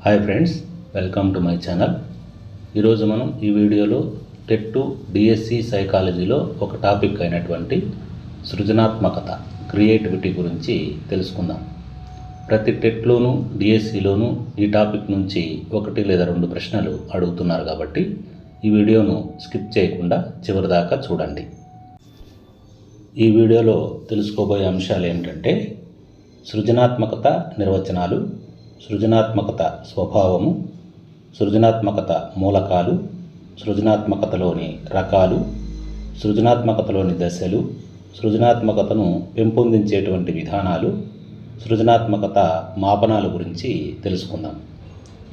Hi friends, welcome to my channel. ఈరోజు మనం ఈ వీడియోలో టెట్ 2 డిఎస్సి సైకాలజీలో ఒక టాపిక్ అయినటువంటి సృజనాత్మకత, క్రియేటివిటీ గురించి తెలుసుకుందాం. ప్రతి టెట్లోనూ డిఎస్సిలోనూ ఈ టాపిక్ నుంచి 1 లేదా 2 ప్రశ్నలు అడుగుతున్నారు కాబట్టి ఈ వీడియోను స్కిప్ చేయకుండా చివరిదాకా చూడండి. ఈ వీడియోలో తెలుసుకోబోయే అంశాలు ఏమిటంటే సృజనాత్మకత నిర్వచనాలు, సృజనాత్మకత స్వభావము, సృజనాత్మకత మూలకాలు, సృజనాత్మకతలోని రకాలు, సృజనాత్మకతలోని దశలు, సృజనాత్మకతను పెంపొందించేటువంటి విధానాలు, సృజనాత్మకత మాపనాల గురించి తెలుసుకుందాం.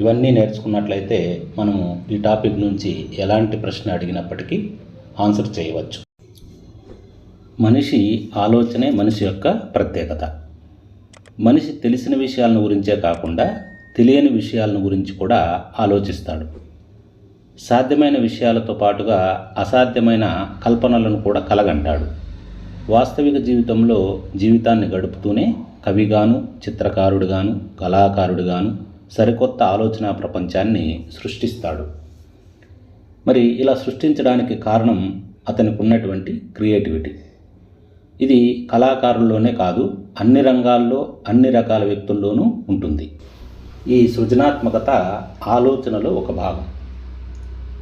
ఇవన్నీ నేర్చుకున్నట్లయితే మనము ఈ టాపిక్ నుంచి ఎలాంటి ప్రశ్న అడిగినప్పటికీ ఆన్సర్ చేయవచ్చు. మనిషి ఆలోచనే మనిషి యొక్క ప్రత్యేకత. మనిషి తెలిసిన విషయాలను గురించే కాకుండా తెలియని విషయాలను గురించి కూడా ఆలోచిస్తాడు. సాధ్యమైన విషయాలతో పాటుగా అసాధ్యమైన కల్పనలను కూడా కలగంటాడు. వాస్తవిక జీవితంలో జీవితాన్ని గడుపుతూనే కవిగాను, చిత్రకారుడిగాను, కళాకారుడిగాను సరికొత్త ఆలోచన ప్రపంచాన్ని సృష్టిస్తాడు. మరి ఇలా సృష్టించడానికి కారణం అతనికి ఉన్నటువంటి క్రియేటివిటీ. ఇది కళాకారుల్లోనే కాదు, అన్ని రంగాల్లో అన్ని రకాల వ్యక్తుల్లోనూ ఉంటుంది. ఈ సృజనాత్మకత ఆలోచనలో ఒక భాగం.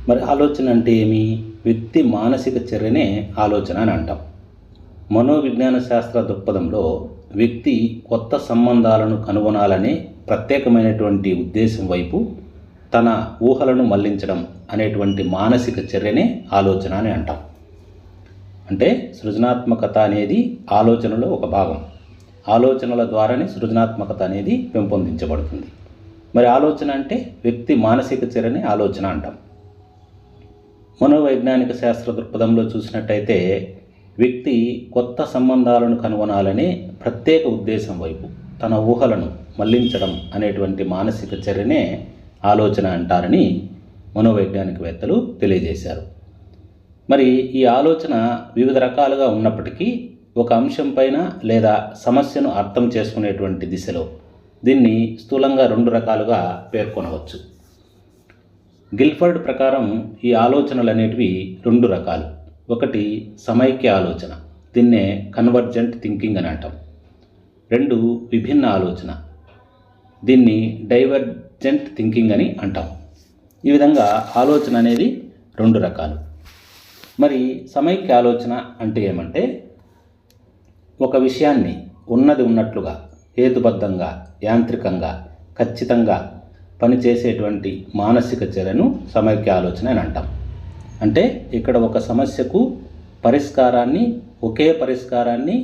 మరి ఆలోచన అంటే ఏమి? వ్యక్తి మానసిక చర్యనే ఆలోచన అని అంటాం. మనోవిజ్ఞాన శాస్త్ర దృక్పథంలో వ్యక్తి కొత్త సంబంధాలను కనుగొనాలనే ప్రత్యేకమైనటువంటి ఉద్దేశం వైపు తన ఊహలను మళ్లించడం అనేటువంటి మానసిక చర్యనే ఆలోచన అని అంటాం. అంటే సృజనాత్మకత అనేది ఆలోచనలో ఒక భాగం. ఆలోచనల ద్వారానే సృజనాత్మకత అనేది పెంపొందించబడుతుంది. మరి ఆలోచన అంటే వ్యక్తి మానసిక చర్యని ఆలోచన అంటాం. మనోవైజ్ఞానిక శాస్త్ర దృక్పథంలో చూసినట్టయితే వ్యక్తి కొత్త సంబంధాలను కనుగొనాలనే ప్రత్యేక ఉద్దేశం వైపు తన ఊహలను మళ్లించడం అనేటువంటి మానసిక చర్యనే ఆలోచన అంటారని మనోవైజ్ఞానికవేత్తలు తెలియజేశారు. మరి ఈ ఆలోచన వివిధ రకాలుగా ఉన్నప్పటికీ ఒక అంశం పైన లేదా సమస్యను అర్థం చేసుకునేటువంటి దిశలో దీన్ని స్థూలంగా 2 రకాలుగా పేర్కొనవచ్చు. గిల్ఫర్డ్ ప్రకారం ఈ ఆలోచనలు అనేటివి 2 రకాలు. ఒకటి సమైక్య ఆలోచన, దీన్నే కన్వర్జెంట్ థింకింగ్ అని అంటాం. 2 విభిన్న ఆలోచన, దీన్ని డైవర్జెంట్ థింకింగ్ అని అంటాం. ఈ విధంగా ఆలోచన అనేది 2 రకాలు. మరి సమైక్య ఆలోచన అంటే ఏమంటే ఒక విషయాన్ని ఉన్నది ఉన్నట్లుగా హేతుబద్ధంగా, యాంత్రికంగా, ఖచ్చితంగా పనిచేసేటువంటి మానసిక చర్యను సమైక్య ఆలోచన అని అంటాం. అంటే ఇక్కడ ఒక సమస్యకు ఒకే పరిష్కారాన్ని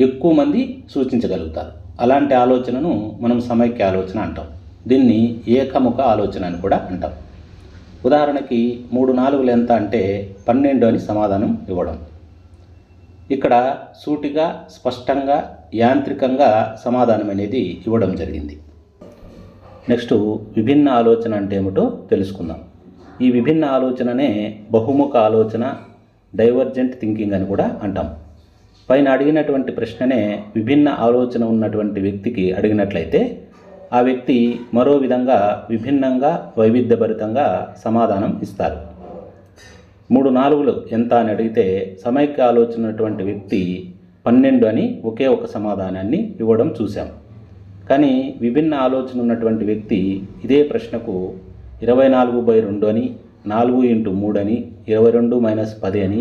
ఎక్కువ మంది సూచించగలుగుతారు. అలాంటి ఆలోచనను మనం సమైక్య ఆలోచన అంటాం. దీన్ని ఏకముఖ ఆలోచన అని కూడా అంటాం. ఉదాహరణకి 3 4 ఎంత అంటే 12 అని సమాధానం ఇవ్వడం. ఇక్కడ సూటిగా, స్పష్టంగా, యాంత్రికంగా సమాధానం అనేది ఇవ్వడం జరిగింది. నెక్స్ట్ విభిన్న ఆలోచన అంటే ఏమిటో తెలుసుకుందాం. ఈ విభిన్న ఆలోచననే బహుముఖ ఆలోచన, డైవర్జెంట్ థింకింగ్ అని కూడా అంటాం. పైన అడిగినటువంటి ప్రశ్ననే విభిన్న ఆలోచన ఉన్నటువంటి వ్యక్తికి అడిగినట్లయితే ఆ వ్యక్తి మరో విధంగా విభిన్నంగా, వైవిధ్యభరితంగా సమాధానం ఇస్తారు. 3 4 ఎంత అని అడిగితే సమైక్య ఆలోచన ఉన్నటువంటి వ్యక్తి 12 అని ఒకే ఒక సమాధానాన్ని ఇవ్వడం చూశాం. కానీ విభిన్న ఆలోచన ఉన్నటువంటి వ్యక్తి ఇదే ప్రశ్నకు 24/2 అని, 4x3 అని, 22 - 10 అని,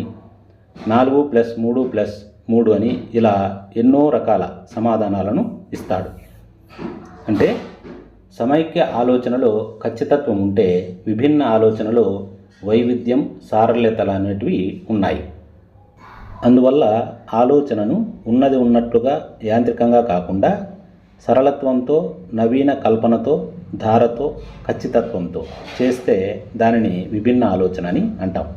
4 + 3 + 3 అని ఇలా ఎన్నో రకాల సమాధానాలను ఇస్తాడు. అంటే సమైక్య ఆలోచనలో ఖచ్చితత్వం ఉంటే విభిన్న ఆలోచనలో వైవిధ్యం, సారళ్యతలు అనేటివి ఉన్నాయి. అందువల్ల ఆలోచనను ఉన్నది ఉన్నట్లుగా యాంత్రికంగా కాకుండా సరళత్వంతో, నవీన కల్పనతో, ధారతో, ఖచ్చితత్వంతో చేస్తే దానిని విభిన్న ఆలోచన అని అంటాం.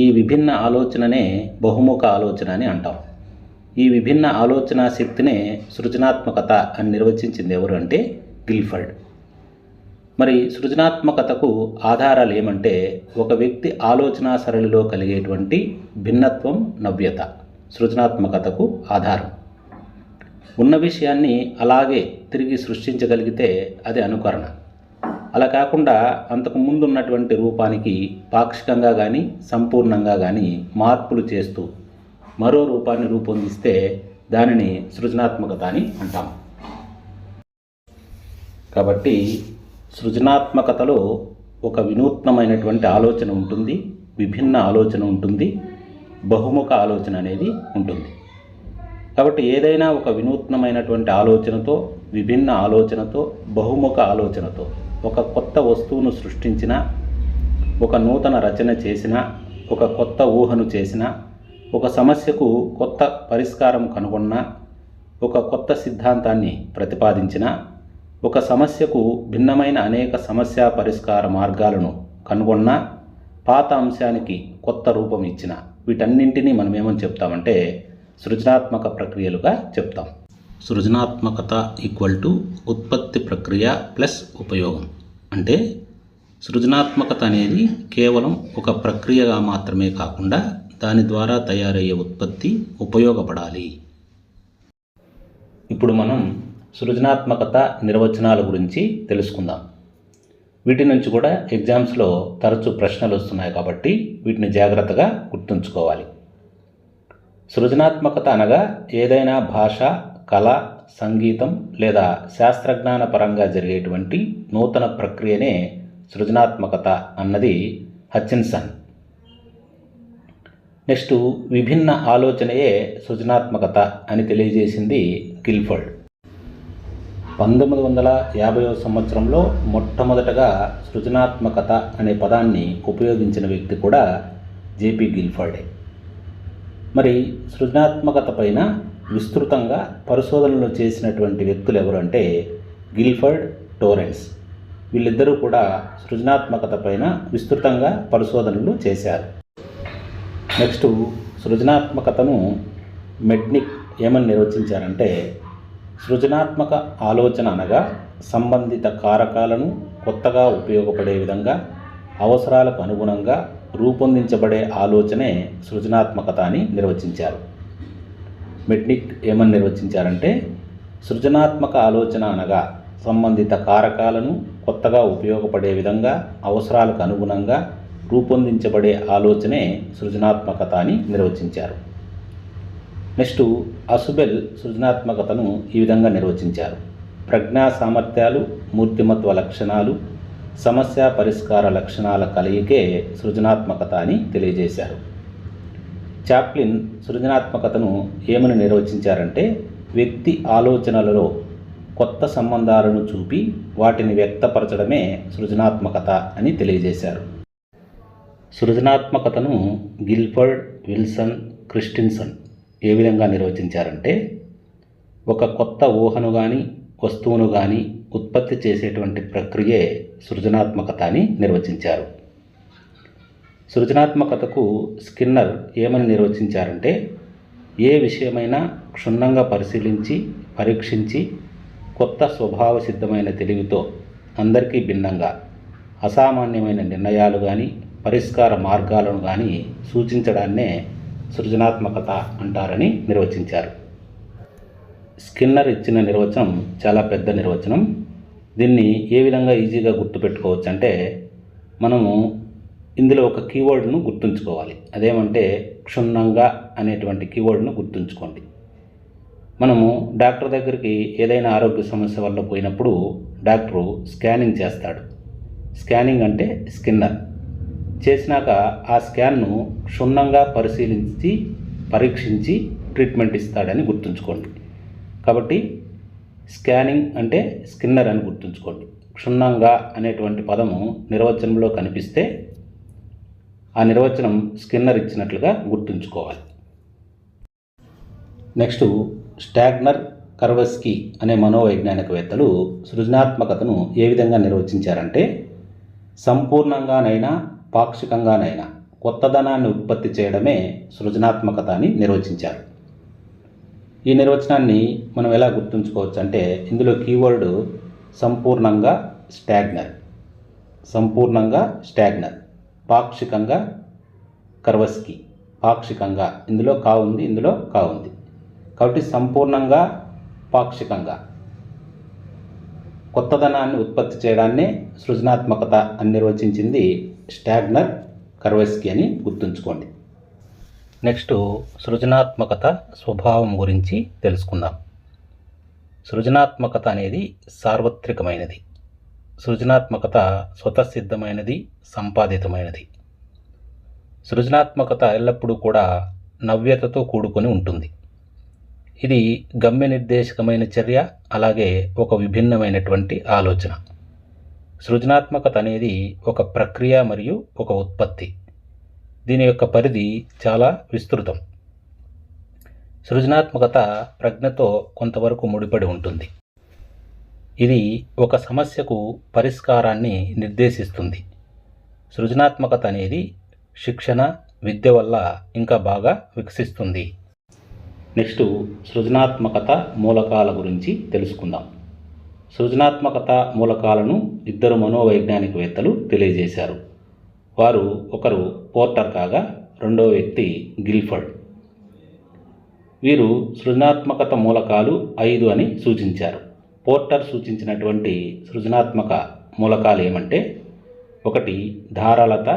ఈ విభిన్న ఆలోచననే బహుముఖ ఆలోచన అని అంటాం. ఈ విభిన్న ఆలోచన శక్తినే సృజనాత్మకత అని నిర్వచించింది ఎవరు అంటే గిల్ఫర్డ్. మరి సృజనాత్మకతకు ఆధారాలు ఏమంటే ఒక వ్యక్తి ఆలోచన సరళిలో కలిగేటువంటి భిన్నత్వం, నవ్యత సృజనాత్మకతకు ఆధారం. ఉన్న విషయాన్ని అలాగే తిరిగి సృష్టించగలిగితే అది అనుకరణ. అలా కాకుండా అంతకు ముందు ఉన్నటువంటి రూపానికి పాక్షికంగా కానీ సంపూర్ణంగా కానీ మార్పులు చేస్తూ మరో రూపాన్ని రూపొందిస్తే దానిని సృజనాత్మకత అని అంటాం. కాబట్టి సృజనాత్మకతలో ఒక వినూత్నమైనటువంటి ఆలోచన ఉంటుంది, విభిన్న ఆలోచన ఉంటుంది, బహుముఖ ఆలోచన అనేది ఉంటుంది. కాబట్టి ఏదైనా ఒక వినూత్నమైనటువంటి ఆలోచనతో, విభిన్న ఆలోచనతో, బహుముఖ ఆలోచనతో ఒక కొత్త వస్తువును సృష్టించిన, ఒక నూతన రచన చేసిన, ఒక కొత్త ఊహను చేసిన, ఒక సమస్యకు కొత్త పరిష్కారం కనుగొన్న, ఒక కొత్త సిద్ధాంతాన్ని ప్రతిపాదించిన, ఒక సమస్యకు భిన్నమైన అనేక సమస్య పరిష్కార మార్గాలను కనుగొన్న, పాత అంశానికి కొత్త రూపం ఇచ్చిన, వీటన్నింటినీ మనం ఏమని చెప్తామంటే సృజనాత్మక ప్రక్రియలుగా చెప్తాం. సృజనాత్మకత ఈక్వల్ టు ఉత్పత్తి ప్రక్రియ ప్లస్ ఉపయోగం. అంటే సృజనాత్మకత అనేది కేవలం ఒక ప్రక్రియగా మాత్రమే కాకుండా దాని ద్వారా తయారయ్యే ఉత్పత్తి ఉపయోగపడాలి. ఇప్పుడు మనం సృజనాత్మకత నిర్వచనాల గురించి తెలుసుకుందాం. వీటి నుంచి కూడా ఎగ్జామ్స్లో తరచూ ప్రశ్నలు వస్తున్నాయి కాబట్టి వీటిని జాగ్రత్తగా గుర్తుంచుకోవాలి. సృజనాత్మకత అనగా ఏదైనా భాష, కళ, సంగీతం లేదా శాస్త్రజ్ఞాన పరంగా జరిగేటువంటి నూతన ప్రక్రియనే సృజనాత్మకత అన్నది హచిన్సన్. నెక్స్ట్ విభిన్న ఆలోచనయే సృజనాత్మకత అని తెలియజేసింది గిల్ఫర్డ్. 1950వ సంవత్సరంలో మొట్టమొదటగా సృజనాత్మకత అనే పదాన్ని ఉపయోగించిన వ్యక్తి కూడా జేపీ గిల్ఫర్డే. మరి సృజనాత్మకత పైన విస్తృతంగా పరిశోధనలు చేసినటువంటి వ్యక్తులు ఎవరు అంటే గిల్ఫర్డ్, టోరెన్స్. వీళ్ళిద్దరూ కూడా సృజనాత్మకత పైన విస్తృతంగా పరిశోధనలు చేశారు. నెక్స్ట్ సృజనాత్మకతను మెడ్నిక్ ఏమని నిర్వచించారంటే సృజనాత్మక ఆలోచన అనగా సంబంధిత కారకాలను కొత్తగా ఉపయోగపడే విధంగా అవసరాలకు అనుగుణంగా రూపొందించబడే ఆలోచనే సృజనాత్మకత అని నిర్వచించారు. మెడ్నిక్ ఏమని నిర్వచించారంటే సృజనాత్మక ఆలోచన అనగా సంబంధిత కారకాలను కొత్తగా ఉపయోగపడే విధంగా అవసరాలకు అనుగుణంగా రూపొందించబడే ఆలోచనే సృజనాత్మకత అని నిర్వచించారు. నెక్స్ట్ అసుబెల్ సృజనాత్మకతను ఈ విధంగా నిర్వచించారు. ప్రజ్ఞా సామర్థ్యాలు, మూర్తిమత్వ లక్షణాలు, సమస్య పరిష్కార లక్షణాల కలయికే సృజనాత్మకత అని తెలియజేశారు. చాప్లిన్ సృజనాత్మకతను ఏమని నిర్వచించారంటే వ్యక్తి ఆలోచనలలో కొత్త సంబంధాలను చూపి వాటిని వ్యక్తపరచడమే సృజనాత్మకత అని తెలియజేశారు. సృజనాత్మకతను గిల్ఫర్డ్, విల్సన్, క్రిస్టిన్సన్ ఏ విధంగా నిర్వచించారంటే ఒక కొత్త ఊహను కానీ వస్తువును కానీ ఉత్పత్తి చేసేటువంటి ప్రక్రియే సృజనాత్మకత అని నిర్వచించారు. సృజనాత్మకతకు స్కిన్నర్ ఏమని నిర్వచించారంటే ఏ విషయమైనా క్షుణ్ణంగా పరిశీలించి పరీక్షించి కొత్త స్వభావ సిద్ధమైన తెలివితో అందరికీ భిన్నంగా అసామాన్యమైన నిర్ణయాలు కానీ పరిష్కార మార్గాలను కానీ సూచించడాన్నే సృజనాత్మకత అంటారని నిర్వచించారు. స్కిన్నర్ ఇచ్చిన నిర్వచనం చాలా పెద్ద నిర్వచనం. దీన్ని ఏ విధంగా ఈజీగా గుర్తుపెట్టుకోవచ్చు అంటే మనము ఇందులో ఒక కీవర్డ్ను గుర్తుంచుకోవాలి. అదేమంటే క్షుణ్ణంగా అనేటువంటి కీవర్డ్ను గుర్తుంచుకోండి. మనము డాక్టర్ దగ్గరికి ఏదైనా ఆరోగ్య సమస్య వల్ల పోయినప్పుడు డాక్టరు స్కానింగ్ చేస్తాడు. స్కానింగ్ అంటే స్కిన్నర్ చేసినాక ఆ స్కాన్ను క్షుణ్ణంగా పరిశీలించి పరీక్షించి ట్రీట్మెంట్ ఇస్తాడని గుర్తుంచుకోండి. కాబట్టి స్కానింగ్ అంటే స్కిన్నర్ అని గుర్తుంచుకోండి. క్షుణ్ణంగా అనేటువంటి పదము నిర్వచనంలో కనిపిస్తే ఆ నిర్వచనం స్కిన్నర్ ఇచ్చినట్లుగా గుర్తుంచుకోవాలి. నెక్స్ట్ స్టాగ్నర్, కర్వస్కీ అనే మనోవైజ్ఞానికవేత్తలు సృజనాత్మకతను ఏ విధంగా నిర్వచించారంటే సంపూర్ణంగానైనా పాక్షికంగానైనా కొత్తదనాన్ని ఉత్పత్తి చేయడమే సృజనాత్మకత అని నిర్వచించారు. ఈ నిర్వచనాన్ని మనం ఎలా గుర్తుంచుకోవచ్చు అంటే ఇందులో కీవర్డ్ సంపూర్ణంగా స్టాగ్నర్, పాక్షికంగా కర్వస్కీ, పాక్షికంగా ఇందులో కా ఉంది, ఇందులో కా ఉంది. కాబట్టి సంపూర్ణంగా పాక్షికంగా. కొత్తదనాన్ని ఉత్పత్తి చేయడాన్నే సృజనాత్మకత అని నిర్వచించింది స్టాగ్నర్ కర్వెస్కీ అని గుర్తుంచుకోండి. నెక్స్ట్ సృజనాత్మకత స్వభావం గురించి తెలుసుకుందాం. సృజనాత్మకత అనేది సార్వత్రికమైనది. సృజనాత్మకత స్వతసిద్ధమైనది, సంపాదితమైనది. సృజనాత్మకత ఎల్లప్పుడూ కూడా నవ్యతతో కూడుకొని ఉంటుంది. ఇది గమ్య నిర్దేశకమైన చర్య, అలాగే ఒక విభిన్నమైనటువంటి ఆలోచన. సృజనాత్మకత అనేది ఒక ప్రక్రియ మరియు ఒక ఉత్పత్తి. దీని యొక్క పరిధి చాలా విస్తృతం. సృజనాత్మకత ప్రజ్ఞతో కొంతవరకు ముడిపడి ఉంటుంది. ఇది ఒక సమస్యకు పరిష్కారాన్ని నిర్దేశిస్తుంది. సృజనాత్మకత అనేది శిక్షణ, విద్య వల్ల ఇంకా బాగా వికసిస్తుంది. నెక్స్ట్ సృజనాత్మకత మూలకాల గురించి తెలుసుకుందాం. సృజనాత్మకత మూలకాలను ఇద్దరు మనోవైజ్ఞానికవేత్తలు తెలియజేశారు. వారు ఒకరు పోర్టర్ కాగా రెండవ వ్యక్తి గిల్ఫర్డ్. వీరు సృజనాత్మకత మూలకాలు 5 అని సూచించారు. పోర్టర్ సూచించినటువంటి సృజనాత్మక మూలకాలు ఏమంటే 1 ధారాళత,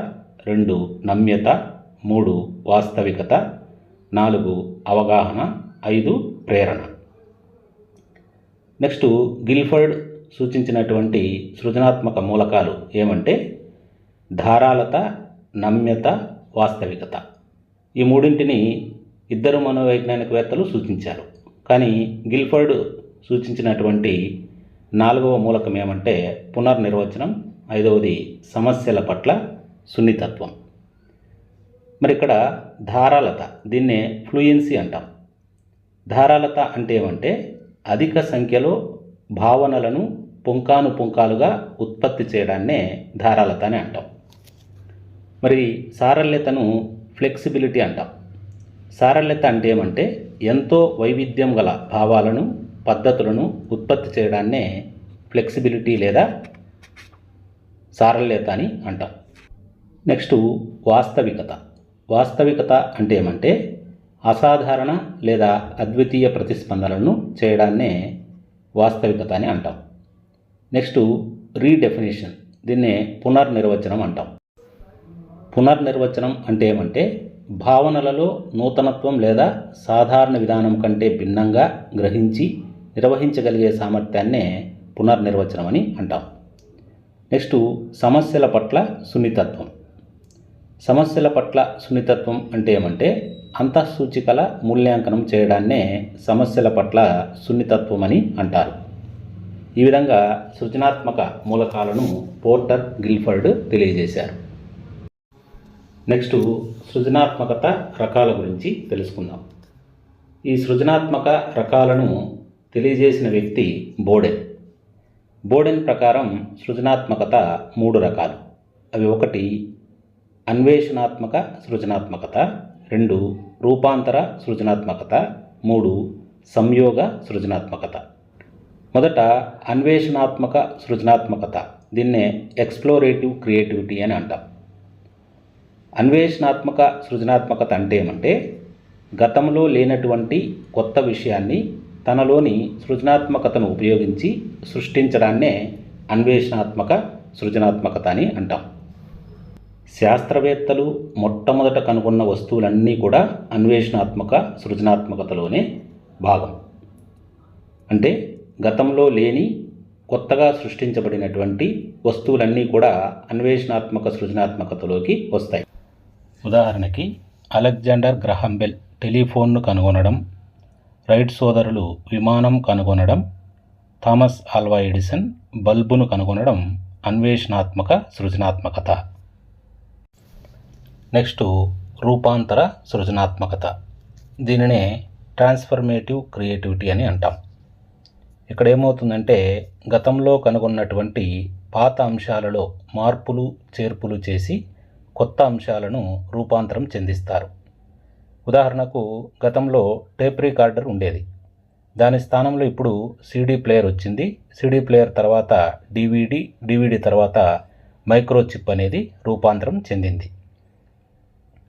2 నమ్యత, 3 వాస్తవికత, 4 అవగాహన, 5 ప్రేరణ. నెక్స్ట్ గిల్ఫర్డ్ సూచించినటువంటి సృజనాత్మక మూలకాలు ఏమంటే ధారాళత, నమ్యత, వాస్తవికత. ఈ మూడింటిని ఇద్దరు మనోవైజ్ఞానికవేత్తలు సూచించారు. కానీ గిల్ఫర్డ్ సూచించినటువంటి 4వ మూలకం ఏమంటే పునర్నిర్వచనం, 5వది సమస్యల పట్ల సున్నితత్వం. మరి ఇక్కడ ధారాళత, దీన్నే ఫ్లూయెన్సీ అంటాం. ధారాళత అంటే ఏమంటే అధిక సంఖ్యలో భావనలను పుంకానుపుంకాలుగా ఉత్పత్తి చేయడాన్నే ధారాళత అని అంటాం. మరి సారళ్యతను ఫ్లెక్సిబిలిటీ అంటాం. సారళ్యత అంటే ఏమంటే ఎంతో వైవిధ్యం గల భావాలను, పద్ధతులను ఉత్పత్తి చేయడాన్నే ఫ్లెక్సిబిలిటీ లేదా సారళ్యత అని అంటాం. నెక్స్ట్ వాస్తవికత. వాస్తవికత అంటే ఏమంటే అసాధారణ లేదా అద్వితీయ ప్రతిస్పందనలను చేయడాన్నే వాస్తవికత అని అంటాం. నెక్స్ట్ రీడెఫినిషన్, దీన్నే పునర్నిర్వచనం అంటాం. పునర్నిర్వచనం అంటే ఏమంటే భావనలలో నూతనత్వం లేదా సాధారణ విధానం కంటే భిన్నంగా గ్రహించి నిర్వహించగలిగే సామర్థ్యాన్నే పునర్నిర్వచనం అని అంటాం. నెక్స్ట్ సమస్యల పట్ల సున్నితత్వం. సమస్యల పట్ల సున్నితత్వం అంటే ఏమంటే అంతఃసూచికల మూల్యాంకనం చేయడాన్నే సమస్యల పట్ల సున్నితత్వం అని అంటారు. ఈ విధంగా సృజనాత్మక మూలకాలను పోర్టర్, గిల్ఫర్డ్ తెలియజేశారు. నెక్స్ట్ సృజనాత్మకత రకాల గురించి తెలుసుకుందాం. ఈ సృజనాత్మక రకాలను తెలియజేసిన వ్యక్తి బోడెన్. బోడెన్ ప్రకారం సృజనాత్మకత 3 రకాలు. అవి 1 అన్వేషణాత్మక సృజనాత్మకత, 2 రూపాంతర సృజనాత్మకత, 3 సంయోగ సృజనాత్మకత. మొదట అన్వేషణాత్మక సృజనాత్మకత, దీన్నే ఎక్స్ప్లోరేటివ్ క్రియేటివిటీ అని అంటాం. అన్వేషణాత్మక సృజనాత్మకత అంటే ఏమంటే గతంలో లేనటువంటి కొత్త విషయాన్ని తనలోని సృజనాత్మకతను ఉపయోగించి సృష్టించడాన్నే అన్వేషణాత్మక సృజనాత్మకత అని అంటాం. శాస్త్రవేత్తలు మొట్టమొదట కనుగొన్న వస్తువులన్నీ కూడా అన్వేషణాత్మక సృజనాత్మకతలోనే భాగం. అంటే గతంలో లేని కొత్తగా సృష్టించబడినటువంటి వస్తువులన్నీ కూడా అన్వేషణాత్మక సృజనాత్మకతలోకి వస్తాయి. ఉదాహరణకి అలెగ్జాండర్ గ్రహాం బెల్ టెలిఫోన్ను కనుగొనడం, రైట్ సోదరులు విమానం కనుగొనడం, థామస్ ఆల్వా ఎడిసన్ బల్బును కనుగొనడం అన్వేషణాత్మక సృజనాత్మకత. నెక్స్ట్ రూపాంతర సృజనాత్మకత, దీనినే ట్రాన్స్ఫర్మేటివ్ క్రియేటివిటీ అని అంటాం. ఇక్కడ ఏమవుతుందంటే గతంలో కనుగొన్నటువంటి పాత అంశాలలో మార్పులు చేర్పులు చేసి కొత్త అంశాలను రూపాంతరం చెందిస్తారు. ఉదాహరణకు గతంలో టేప్ రికార్డర్ ఉండేది, దాని స్థానంలో ఇప్పుడు సీడీ ప్లేయర్ వచ్చింది. సీడీ ప్లేయర్ తర్వాత డివిడి తర్వాత మైక్రోచిప్ అనేది రూపాంతరం చెందింది.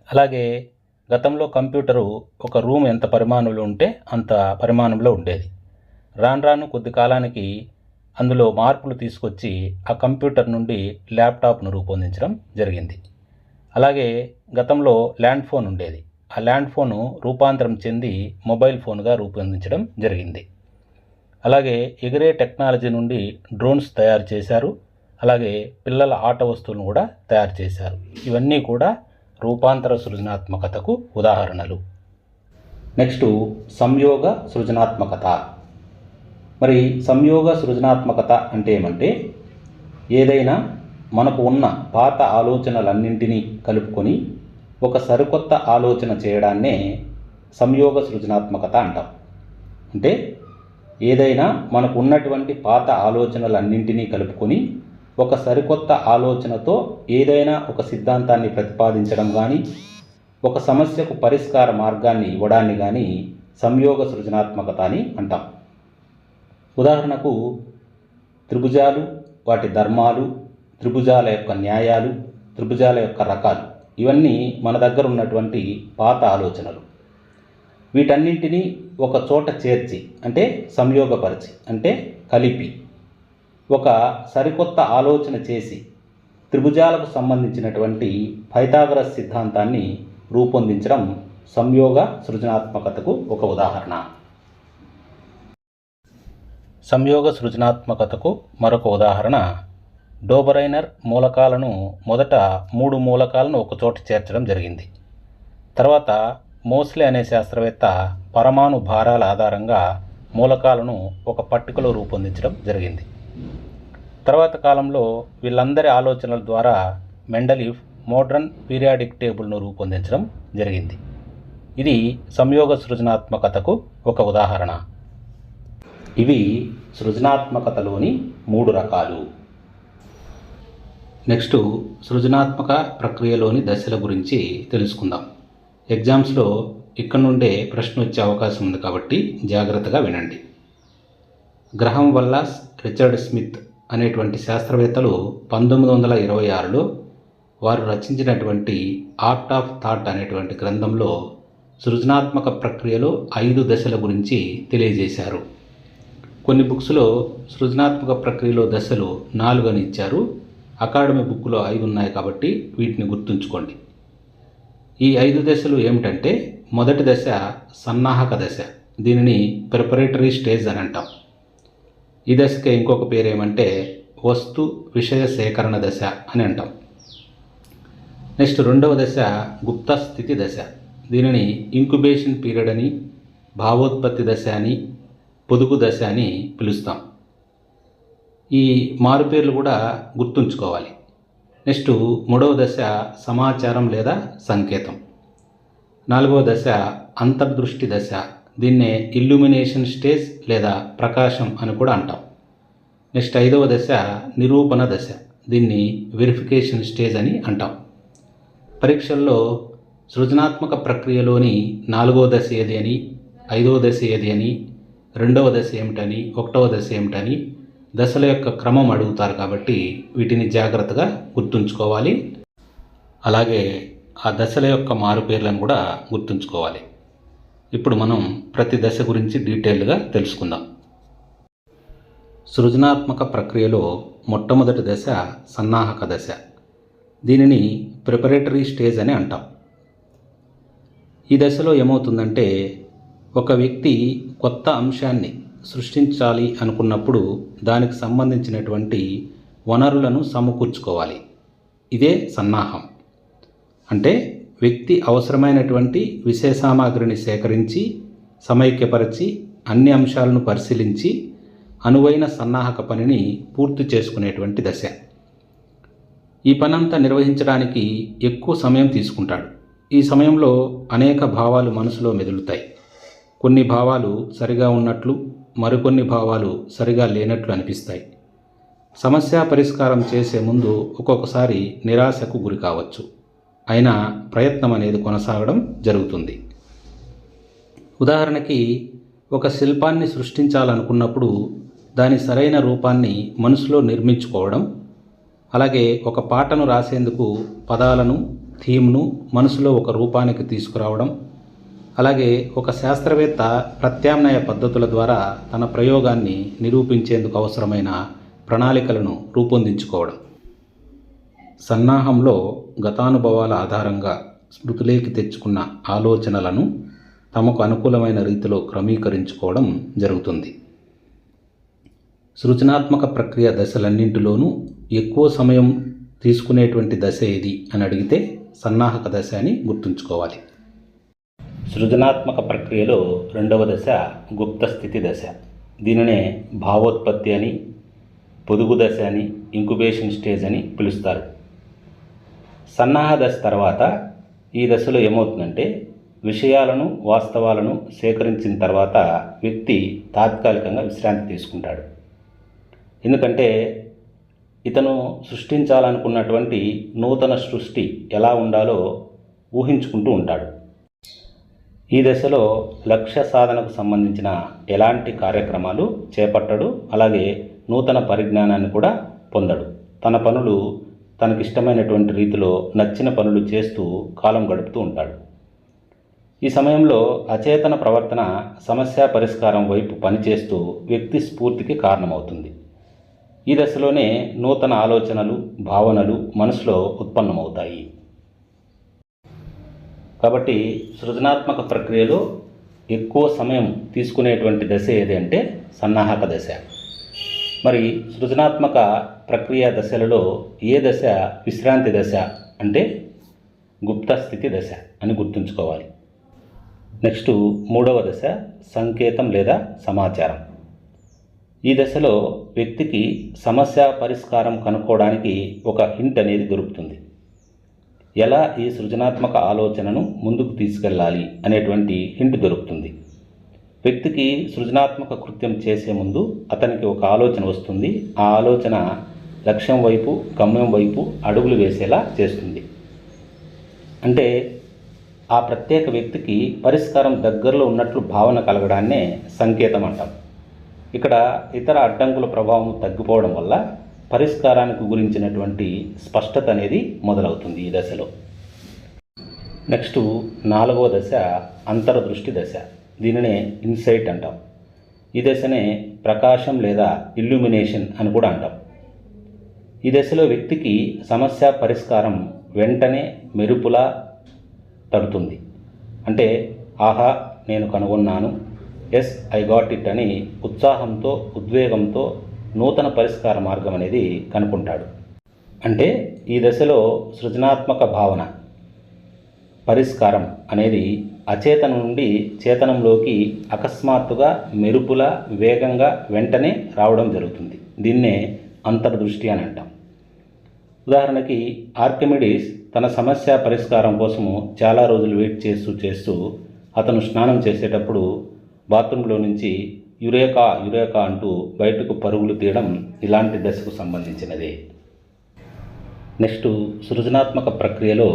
అలాగే గతంలో కంప్యూటరు ఒక రూమ్ ఎంత పరిమాణంలో ఉంటే అంత పరిమాణంలో ఉండేది. రాను రాను కొద్ది కాలానికి అందులో మార్పులు తీసుకొచ్చి ఆ కంప్యూటర్ నుండి ల్యాప్టాప్ను రూపొందించడం జరిగింది. అలాగే గతంలో ల్యాండ్ ఫోన్ ఉండేది. ఆ ల్యాండ్ ఫోను రూపాంతరం చెంది మొబైల్ ఫోన్గా రూపొందించడం జరిగింది. అలాగే ఎగిరే టెక్నాలజీ నుండి డ్రోన్స్ తయారు చేశారు. అలాగే పిల్లల ఆట వస్తువులను కూడా తయారు చేశారు. ఇవన్నీ కూడా రూపాంతర సృజనాత్మకతకు ఉదాహరణలు. నెక్స్ట్ సంయోగ సృజనాత్మకత. మరి సంయోగ సృజనాత్మకత అంటే ఏమంటే ఏదైనా మనకు ఉన్న పాత ఆలోచనలన్నింటినీ కలుపుకొని ఒక సరికొత్త ఆలోచన చేయడాన్నే సంయోగ సృజనాత్మకత అంటాం. అంటే ఏదైనా మనకు ఉన్నటువంటి పాత ఆలోచనలన్నింటినీ కలుపుకొని ఒక సరికొత్త ఆలోచనతో ఏదైనా ఒక సిద్ధాంతాన్ని ప్రతిపాదించడం కానీ ఒక సమస్యకు పరిష్కార మార్గాన్ని ఇవ్వడాన్ని కానీ సంయోగ సృజనాత్మకత అని అంటాం. ఉదాహరణకు త్రిభుజాలు, వాటి ధర్మాలు, త్రిభుజాల యొక్క న్యాయాలు, త్రిభుజాల యొక్క రకాలు, ఇవన్నీ మన దగ్గర ఉన్నటువంటి పాత ఆలోచనలు. వీటన్నింటినీ ఒక చోట చేర్చి అంటే సంయోగపరిచి అంటే కలిపి ఒక సరికొత్త ఆలోచన చేసి త్రిభుజాలకు సంబంధించినటువంటి పైథాగరస్ సిద్ధాంతాన్ని రూపొందించడం సంయోగ సృజనాత్మకతకు ఒక ఉదాహరణ. సంయోగ సృజనాత్మకతకు మరొక ఉదాహరణ డోబరైనర్ మూలకాలను మొదట 3 మూలకాలను ఒకచోట చేర్చడం జరిగింది. తర్వాత మోస్లే అనే శాస్త్రవేత్త పరమాణు భారాల ఆధారంగా మూలకాలను ఒక పట్టికలో రూపొందించడం జరిగింది. తర్వాత కాలంలో వీళ్ళందరి ఆలోచనల ద్వారా మెండలీఫ్ మోడ్రన్ పీరియాడిక్ టేబుల్ను రూపొందించడం జరిగింది. ఇది సంయోగ సృజనాత్మకతకు ఒక ఉదాహరణ. ఇవి సృజనాత్మకతలోని 3 రకాలు. నెక్స్ట్ సృజనాత్మక ప్రక్రియలోని దశల గురించి తెలుసుకుందాం. ఎగ్జామ్స్లో ఇక్కడ నుండే ప్రశ్న వచ్చే అవకాశం ఉంది కాబట్టి జాగ్రత్తగా వినండి. గ్రహం వల్లాస్, రిచర్డ్ స్మిత్ అనేటువంటి శాస్త్రవేత్తలు 1926లో వారు రచించినటువంటి ఆర్ట్ ఆఫ్ థాట్ అనేటువంటి గ్రంథంలో సృజనాత్మక ప్రక్రియలో 5 దశల గురించి తెలియజేశారు. కొన్ని బుక్స్లో సృజనాత్మక ప్రక్రియలో దశలు 4 అని ఇచ్చారు. అకాడమీ బుక్లో 5 ఉన్నాయి కాబట్టి వీటిని గుర్తుంచుకోండి. ఈ 5 దశలు ఏమిటంటే మొదటి దశ సన్నాహక దశ. దీనిని ప్రిపరేటరీ స్టేజ్ అని అంటాం. ఈ దశకి ఇంకొక పేరు ఏమంటే వస్తు విషయ సేకరణ దశ అని అంటాం. నెక్స్ట్ రెండవ దశ గుప్త స్థితి దశ. దీనిని ఇంక్యుబేషన్ పీరియడ్ అని, భావోత్పత్తి దశ అని, పొదుగు దశ అని పిలుస్తాం. ఈ మారుపేర్లు కూడా గుర్తుంచుకోవాలి. నెక్స్ట్ మూడవ దశ సమాచారం లేదా సంకేతం. నాలుగవ దశ అంతర్దృష్టి దశ. దీన్నే ఇల్యూమినేషన్ స్టేజ్ లేదా ప్రకాశం అని కూడా అంటాం. నెక్స్ట్ ఐదవ దశ నిరూపణ దశ. దీన్ని వెరిఫికేషన్ స్టేజ్ అని అంటాం. పరీక్షల్లో సృజనాత్మక ప్రక్రియలోని 4వ దశ ఏది అని, 5వ దశ ఏది అని, 2వ దశ ఏమిటని, 1వ దశ ఏమిటని దశల యొక్క క్రమం అడుగుతారు కాబట్టి వీటిని జాగ్రత్తగా గుర్తుంచుకోవాలి. అలాగే ఆ దశల యొక్క మారుపేర్లను కూడా గుర్తుంచుకోవాలి. ఇప్పుడు మనం ప్రతి దశ గురించి డీటెయిల్గా తెలుసుకుందాం. సృజనాత్మక ప్రక్రియలో మొట్టమొదటి దశ సన్నాహక దశ. దీనిని ప్రిపరేటరీ స్టేజ్ అని అంటాం. ఈ దశలో ఏమవుతుందంటే ఒక వ్యక్తి కొత్త అంశాన్ని సృష్టించాలి అనుకున్నప్పుడు దానికి సంబంధించినటువంటి వనరులను సమకూర్చుకోవాలి. ఇదే సన్నాహం. అంటే వ్యక్తి అవసరమైనటువంటి విషయ సామాగ్రిని సేకరించి సమైక్యపరిచి అన్ని అంశాలను పరిశీలించి అనువైన సన్నాహక పనిని పూర్తి చేసుకునేటువంటి దశ. ఈ పనంతా నిర్వహించడానికి ఎక్కువ సమయం తీసుకుంటాడు. ఈ సమయంలో అనేక భావాలు మనసులో మెదులుతాయి. కొన్ని భావాలు సరిగా ఉన్నట్లు, మరికొన్ని భావాలు సరిగా లేనట్లు అనిపిస్తాయి. సమస్య పరిష్కారం చేసే ముందు ఒక్కొక్కసారి నిరాశకు గురి కావచ్చు. అయినా ప్రయత్నం అనేది కొనసాగడం జరుగుతుంది. ఉదాహరణకి ఒక శిల్పాన్ని సృష్టించాలనుకున్నప్పుడు దాని సరైన రూపాన్ని మనసులో నిర్మించుకోవడం, అలాగే ఒక పాటను రాసేందుకు పదాలను, థీమ్ను మనసులో ఒక రూపానికి తీసుకురావడం, అలాగే ఒక శాస్త్రవేత్త ప్రత్యామ్నాయ పద్ధతుల ద్వారా తన ప్రయోగాన్ని నిరూపించేందుకు అవసరమైన ప్రణాళికలను రూపొందించుకోవడం. సన్నాహంలో గతానుభవాల ఆధారంగా స్మృతిలోకి తెచ్చుకున్న ఆలోచనలను తమకు అనుకూలమైన రీతిలో క్రమీకరించుకోవడం జరుగుతుంది. సృజనాత్మక ప్రక్రియ దశలన్నింటిలోనూ ఎక్కువ సమయం తీసుకునేటువంటి దశ ఏది అని అడిగితే సన్నాహక దశ అని గుర్తుంచుకోవాలి. సృజనాత్మక ప్రక్రియలో రెండవ దశ గుప్త స్థితి దశ. దీనినే భావోత్పత్తి అని, పొదుగు దశ అని, ఇంక్యుబేషన్ స్టేజ్ అని పిలుస్తారు. సన్నాహ దశ తర్వాత ఈ దశలో ఏమవుతుందంటే, విషయాలను వాస్తవాలను సేకరించిన తర్వాత వ్యక్తి తాత్కాలికంగా విశ్రాంతి తీసుకుంటాడు. ఎందుకంటే ఇతను సృష్టించాలనుకున్నటువంటి నూతన సృష్టి ఎలా ఉండాలో ఊహించుకుంటూ ఉంటాడు. ఈ దశలో లక్ష్య సాధనకు సంబంధించిన ఎలాంటి కార్యక్రమాలు చేపట్టడు. అలాగే నూతన పరిజ్ఞానాన్ని కూడా పొందడు. తన పనులు తనకిష్టమైనటువంటి రీతిలో నచ్చిన పనులు చేస్తూ కాలం గడుపుతూ ఉంటాడు. ఈ సమయంలో అచేతన ప్రవర్తన సమస్య పరిష్కారం వైపు పనిచేస్తూ వ్యక్తి స్ఫూర్తికి కారణమవుతుంది. ఈ దశలోనే నూతన ఆలోచనలు, భావనలు మనసులో ఉత్పన్నమవుతాయి. కాబట్టి సృజనాత్మక ప్రక్రియలో ఎక్కువ సమయం తీసుకునేటువంటి దశ ఏది అంటే సన్నాహక దశ. మరి సృజనాత్మక ప్రక్రియ దశలలో ఏ దశ విశ్రాంతి దశ అంటే గుప్త స్థితి దశ అని గుర్తుంచుకోవాలి. నెక్స్ట్ మూడవ దశ సంకేతం లేదా సమాచారం. ఈ దశలో వ్యక్తికి సమస్య పరిష్కారం కనుక్కోవడానికి ఒక హింట్ అనేది దొరుకుతుంది. ఎలా ఈ సృజనాత్మక ఆలోచనను ముందుకు తీసుకెళ్ళాలి అనేటువంటి హింట్ దొరుకుతుంది. వ్యక్తికి సృజనాత్మక కృత్యం చేసే ముందు అతనికి ఒక ఆలోచన వస్తుంది. ఆ ఆలోచన లక్ష్యం వైపు, గమ్యం వైపు అడుగులు వేసేలా చేస్తుంది. అంటే ఆ ప్రత్యేక వ్యక్తికి పరిష్కారం దగ్గరలో ఉన్నట్లు భావన కలగడాన్నే సంకేతం అంటాం. ఇక్కడ ఇతర అడ్డంకుల ప్రభావం తగ్గిపోవడం వల్ల పరిష్కారానికి గురించినటువంటి స్పష్టత అనేది మొదలవుతుంది ఈ దశలో. నెక్స్ట్ నాలుగవ దశ అంతర్దృష్టి దశ. దీనినే ఇన్సైట్ అంటాం. ఈ దశనే ప్రకాశం లేదా ఇల్యూమినేషన్ అని కూడా అంటాం. ఈ దశలో వ్యక్తికి సమస్య పరిష్కారం వెంటనే మెరుపులా తడుతుంది. అంటే ఆహా నేను కనుగొన్నాను, ఎస్ ఐ గాట్ ఇట్ అని ఉత్సాహంతో, ఉద్వేగంతో నూతన పరిష్కార మార్గం అనేది కనుక్కుంటాడు. అంటే ఈ దశలో సృజనాత్మక భావన, పరిష్కారం అనేది అచేతనం నుండి చేతనంలోకి అకస్మాత్తుగా, మెరుపుల, వేగంగా, వెంటనే రావడం జరుగుతుంది. దీన్నే అంతర్దృష్టి అని అంటాం. ఉదాహరణకి ఆర్కిమిడీస్ తన సమస్య పరిష్కారం కోసము చాలా రోజులు వెయిట్ చేస్తూ అతను స్నానం చేసేటప్పుడు బాత్రూంలో నుంచి యురేకా యురేకా అంటూ బయటకు పరుగులు తీయడం ఇలాంటి దశకు సంబంధించినదే. నెక్స్ట్ సృజనాత్మక ప్రక్రియలో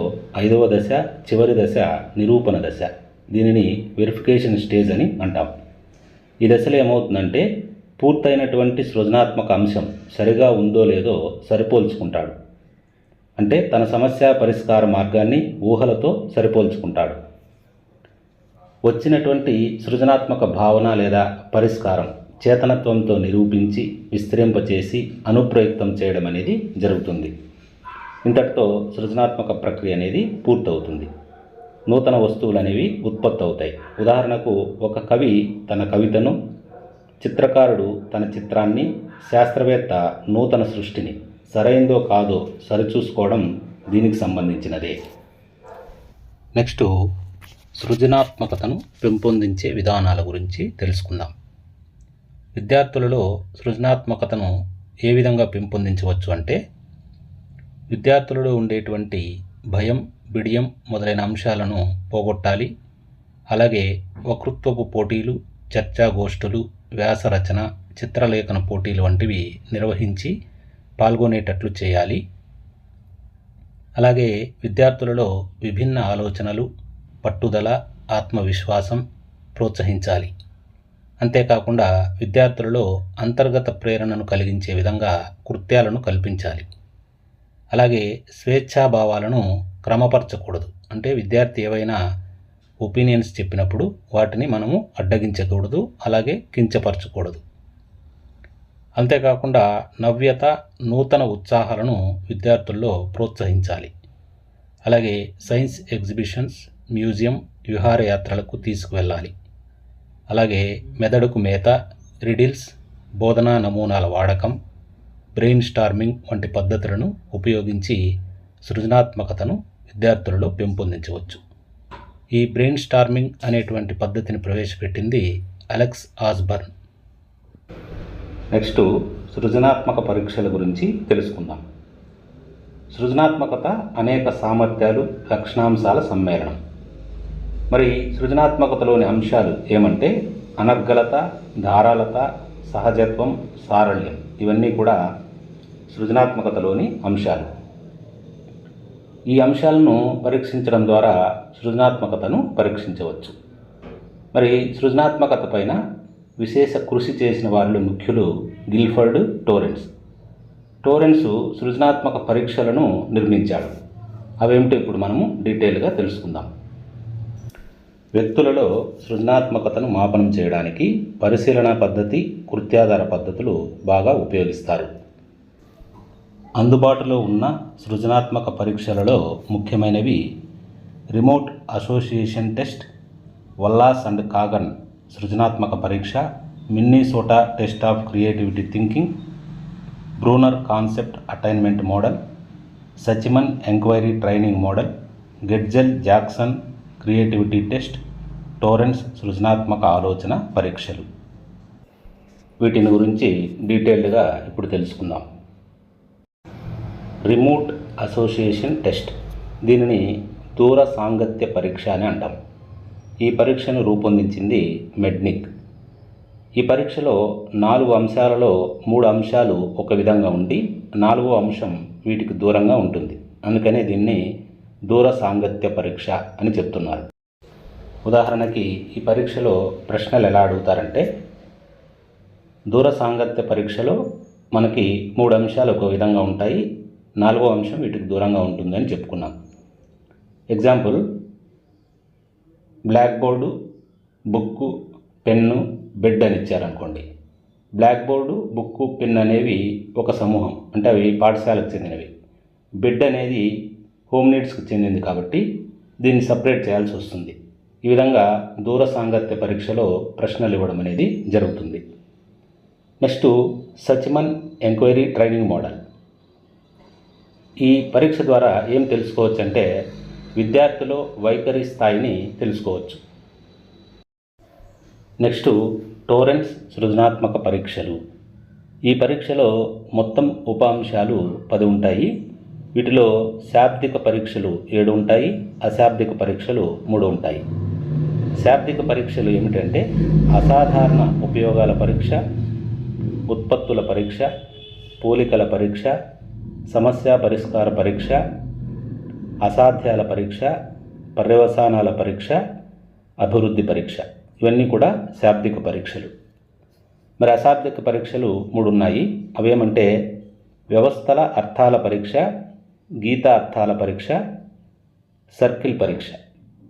ఐదవ దశ, చివరి దశ నిరూపణ దశ. దీనిని వెరిఫికేషన్ స్టేజ్ అని అంటాం. ఈ దశలో ఏమవుతుందంటే పూర్తయినటువంటి సృజనాత్మక అంశం సరిగా ఉందో లేదో సరిపోల్చుకుంటాడు. అంటే తన సమస్య పరిష్కార మార్గాన్ని ఊహలతో సరిపోల్చుకుంటాడు. వచ్చినటువంటి సృజనాత్మక భావన లేదా పరిష్కారం చేతనత్వంతో నిరూపించి, విస్తరింపచేసి, అనుప్రయుక్తం చేయడం అనేది జరుగుతుంది. ఇంతటితో సృజనాత్మక ప్రక్రియ అనేది పూర్తవుతుంది. నూతన వస్తువులు అనేవి ఉత్పత్తి అవుతాయి. ఉదాహరణకు ఒక కవి తన కవితను, చిత్రకారుడు తన చిత్రాన్ని, శాస్త్రవేత్త నూతన సృష్టిని సరైందో కాదో సరిచూసుకోవడం దీనికి సంబంధించినదే. నెక్స్ట్ సృజనాత్మకతను పెంపొందించే విధానాల గురించి తెలుసుకుందాం. విద్యార్థులలో సృజనాత్మకతను ఏ విధంగా పెంపొందించవచ్చు అంటే, విద్యార్థులలో ఉండేటువంటి భయం, బిడియం మొదలైన అంశాలను పోగొట్టాలి. అలాగే వక్తృత్వపు పోటీలు, చర్చాగోష్ఠులు, వ్యాసరచన, చిత్రలేఖన పోటీలు వంటివి నిర్వహించి పాల్గొనేటట్లు చేయాలి. అలాగే విద్యార్థులలో విభిన్న ఆలోచనలు, పట్టుదల, ఆత్మవిశ్వాసం ప్రోత్సహించాలి. అంతేకాకుండా విద్యార్థులలో అంతర్గత ప్రేరణను కలిగించే విధంగా కృత్యాలను కల్పించాలి. అలాగే స్వేచ్ఛాభావాలను క్రమపరచకూడదు. అంటే విద్యార్థి ఏవైనా ఒపీనియన్స్ చెప్పినప్పుడు వాటిని మనము అడ్డగించకూడదు, అలాగే కించపరచకూడదు. అంతేకాకుండా నవ్యత, నూతన ఉత్సాహాలను విద్యార్థుల్లో ప్రోత్సహించాలి. అలాగే సైన్స్ ఎగ్జిబిషన్స్, మ్యూజియం, విహారయాత్రలకు తీసుకువెళ్ళాలి. అలాగే మెదడుకు మేత, రిడిల్స్, బోధనా నమూనాల వాడకం, బ్రెయిన్ స్టార్మింగ్ వంటి పద్ధతులను ఉపయోగించి సృజనాత్మకతను విద్యార్థులలో పెంపొందించవచ్చు. ఈ బ్రెయిన్ స్టార్మింగ్ అనేటువంటి పద్ధతిని ప్రవేశపెట్టింది అలెక్స్ ఆస్బర్న్. నెక్స్ట్ సృజనాత్మక పరీక్షల గురించి తెలుసుకుందాం. సృజనాత్మకత అనేక సామర్థ్యాలు, లక్షణాంశాల సమ్మేళనం. మరి సృజనాత్మకతలోని అంశాలు ఏమంటే అనర్గళత, ధారాళత, సహజత్వం, సారళ్యం. ఇవన్నీ కూడా సృజనాత్మకతలోని అంశాలు. ఈ అంశాలను పరీక్షించడం ద్వారా సృజనాత్మకతను పరీక్షించవచ్చు. మరి సృజనాత్మకత పైన విశేష కృషి చేసిన వారిలో ముఖ్యులు గిల్ఫర్డ్ టోరెన్స్. టోరెన్స్ సృజనాత్మక పరీక్షలను నిర్మించాడు. అవేమిటో ఇప్పుడు మనము డీటెయిల్గా తెలుసుకుందాం. వ్యక్తులలో సృజనాత్మకతను మాపనం చేయడానికి పరిశీలన పద్ధతి, కృత్యాధార పద్ధతులు బాగా ఉపయోగిస్తారు. అందుబాటులో ఉన్న సృజనాత్మక పరీక్షలలో ముఖ్యమైనవి remote association test, Wallas and Kogan సృజనాత్మక పరీక్ష, Minnesota test of creativity thinking, Bruner concept attainment model, Suchman inquiry training model, Getzels Jackson creativity test, Torrance సృజనాత్మక ఆలోచన పరీక్షలు. వీటిని గురించి డీటెయిల్డ్గా ఇప్పుడు తెలుసుకుందాం. రిమోట్ అసోసియేషన్ టెస్ట్, దీనిని దూర సాంగత్య పరీక్ష అని అంటాం. ఈ పరీక్షను రూపొందించింది మెడ్నిక్. ఈ పరీక్షలో 4 అంశాలలో 3 అంశాలు ఒక విధంగా ఉండి 4వ అంశం వీటికి దూరంగా ఉంటుంది. అందుకనే దీన్ని దూర సాంగత్య పరీక్ష అని చెప్తున్నారు. ఉదాహరణకి ఈ పరీక్షలో ప్రశ్నలు ఎలా అడుగుతారంటే, దూర సాంగత్య పరీక్షలో మనకి 3 అంశాలు ఒక విధంగా ఉంటాయి, 4వ అంశం వీటికి దూరంగా ఉంటుందని చెప్పుకున్నాం. Example, black board, book, pen, bed అని ఇచ్చారనుకోండి. బ్లాక్ బోర్డు, బుక్కు, పెన్ అనేవి ఒక సమూహం, అంటే అవి పాఠశాలకు చెందినవి. బెడ్ అనేది హోమ్ నీడ్స్కి చెందింది కాబట్టి దీన్ని సపరేట్ చేయాల్సి వస్తుంది. ఈ విధంగా దూర సాంగత్య పరీక్షలో ప్రశ్నలు ఇవ్వడం అనేది జరుగుతుంది. Next Suchman inquiry training model. ఈ పరీక్ష ద్వారా ఏం తెలుసుకోవచ్చు అంటే విద్యార్థిలో వైఖరి స్థాయిని తెలుసుకోవచ్చు. నెక్స్ట్ టోరెన్స్ సృజనాత్మక పరీక్షలు. ఈ పరీక్షలో మొత్తం ఉప అంశాలు 10 ఉంటాయి. వీటిలో శాబ్దిక పరీక్షలు 7 ఉంటాయి, అశాబ్దిక పరీక్షలు 3 ఉంటాయి. శాబ్దిక పరీక్షలు ఏమిటంటే అసాధారణ ఉపయోగాల పరీక్ష, ఉత్పత్తుల పరీక్ష, పోలికల పరీక్ష, సమస్య పరిష్కార పరీక్ష, అసాధ్యాల పరీక్ష, పర్యవసానాల పరీక్ష, అభివృద్ధి పరీక్ష. ఇవన్నీ కూడా శాబ్దిక పరీక్షలు. మరి అశాబ్దిక పరీక్షలు 3 ఉన్నాయి. అవేమంటే వ్యవస్థల అర్థాల పరీక్ష, గీత అర్థాల పరీక్ష, సర్కిల్ పరీక్ష.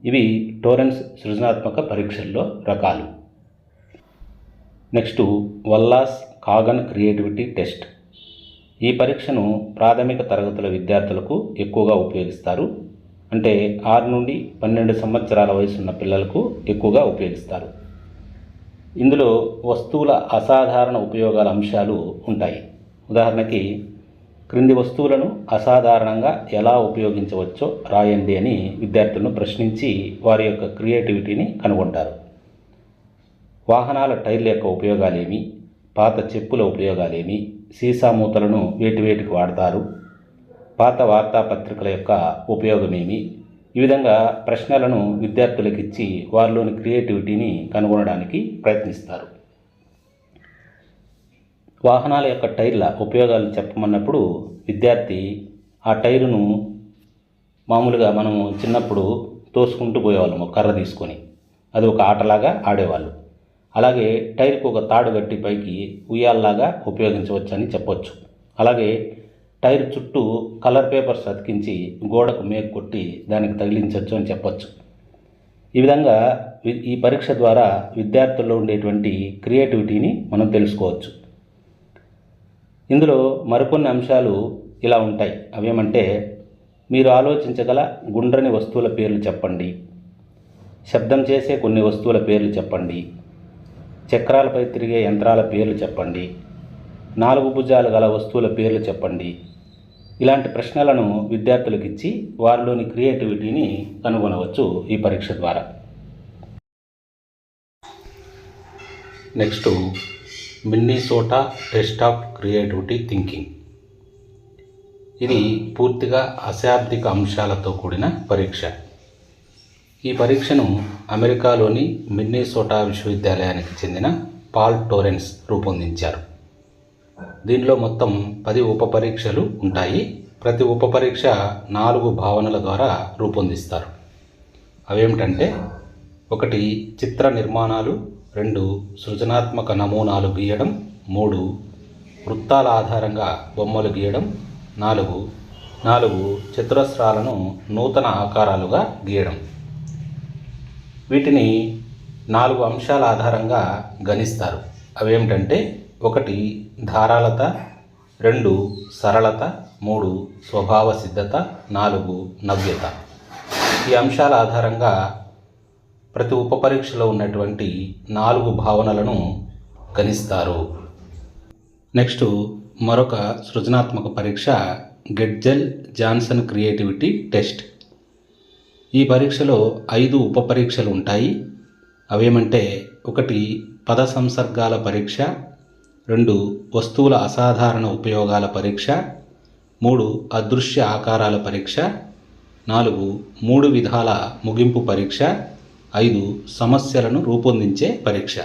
ఇవి టోరెన్స్ సృజనాత్మక పరీక్షల్లో రకాలు. Next Wallas Kogan creativity test. ఈ పరీక్షను ప్రాథమిక తరగతుల విద్యార్థులకు ఎక్కువగా ఉపయోగిస్తారు. అంటే 6 నుండి 12 సంవత్సరాల వయసున్న పిల్లలకు ఎక్కువగా ఉపయోగిస్తారు. ఇందులో వస్తువుల అసాధారణ ఉపయోగాల అంశాలు ఉంటాయి. ఉదాహరణకి, క్రింది వస్తువులను అసాధారణంగా ఎలా ఉపయోగించవచ్చో రాయండి అని విద్యార్థులను ప్రశ్నించి వారి యొక్క క్రియేటివిటీని కనుగొంటారు. వాహనాల టైర్ల యొక్క ఉపయోగాలేమి, పాత చెప్పుల ఉపయోగాలేమి, సీసా మూతలను వేటికి వాడతారు, పాత వార్తాపత్రికల యొక్క ఉపయోగమేమి. ఈ విధంగా ప్రశ్నలను విద్యార్థులకు ఇచ్చి వారిలోని క్రియేటివిటీని కనుగొనడానికి ప్రయత్నిస్తారు. వాహనాల యొక్క టైర్ల ఉపయోగాలు చెప్పమన్నప్పుడు విద్యార్థి ఆ టైరును మామూలుగా మనము చిన్నప్పుడు తోసుకుంటూ పోయేవాళ్ళము కర్ర తీసుకొని, అది ఒక ఆటలాగా ఆడేవాళ్ళు. అలాగే టైర్కు ఒక తాడు గట్టి పైకి ఉయ్యాల్లాగా ఉపయోగించవచ్చని చెప్పొచ్చు. అలాగే టైర్ చుట్టూ కలర్ పేపర్స్ అతికించి గోడకు మేకు కొట్టి దానికి తగిలించవచ్చు అని చెప్పొచ్చు. ఈ విధంగా ఈ పరీక్ష ద్వారా విద్యార్థుల్లో ఉండేటువంటి క్రియేటివిటీని మనం తెలుసుకోవచ్చు. ఇందులో మరికొన్ని అంశాలు ఇలా ఉంటాయి. అవేమంటే, మీరు ఆలోచించగల గుండ్రని వస్తువుల పేర్లు చెప్పండి, శబ్దం చేసే కొన్ని వస్తువుల పేర్లు చెప్పండి, చక్రాలపై తిరిగే యంత్రాల పేర్లు చెప్పండి, 4 భుజాలు గల వస్తువుల పేర్లు చెప్పండి. ఇలాంటి ప్రశ్నలను విద్యార్థులకు ఇచ్చి వారిలోని క్రియేటివిటీని కనుగొనవచ్చు ఈ పరీక్ష ద్వారా. Next, Minnesota test of creativity thinking. ఇది పూర్తిగా అశాబ్దిక అంశాలతో కూడిన పరీక్ష. ఈ పరీక్షను అమెరికాలోని మిన్నీసోటా విశ్వవిద్యాలయానికి చెందిన పాల్ టోరెన్స్ రూపొందించారు. దీనిలో మొత్తం 10 ఉపపరీక్షలు ఉంటాయి. ప్రతి ఉపపరీక్ష 4 భావనల ద్వారా రూపొందిస్తారు. అవేమిటంటే, 1 చిత్ర నిర్మాణాలు, 2 సృజనాత్మక నమూనాలు గీయడం, 3 వృత్తాల ఆధారంగా బొమ్మలు గీయడం, 4 చతురస్రాలను నూతన ఆకారాలుగా గీయడం. వీటిని 4 అంశాల ఆధారంగా గణిస్తారు. అవేమిటంటే, 1 ధారాళత, 2 సరళత, 3 స్వభావ సిద్ధత, 4 నవ్యత. ఈ అంశాల ఆధారంగా ప్రతి ఉపపరీక్షలో ఉన్నటువంటి 4 భావనలను గణిస్తారు. నెక్స్ట్, మరొక సృజనాత్మక పరీక్ష గెట్జెల్ జాన్సన్ క్రియేటివిటీ టెస్ట్. ఈ పరీక్షలో 5 ఉపపరీక్షలు ఉంటాయి. అవేమంటే, 1 పద సంసర్గాల పరీక్ష, 2 వస్తువుల అసాధారణ ఉపయోగాల పరీక్ష, 3 అదృశ్య ఆకారాల పరీక్ష, 4 3 విధాల ముగింపు పరీక్ష, 5 సమస్యలను రూపొందించే పరీక్ష.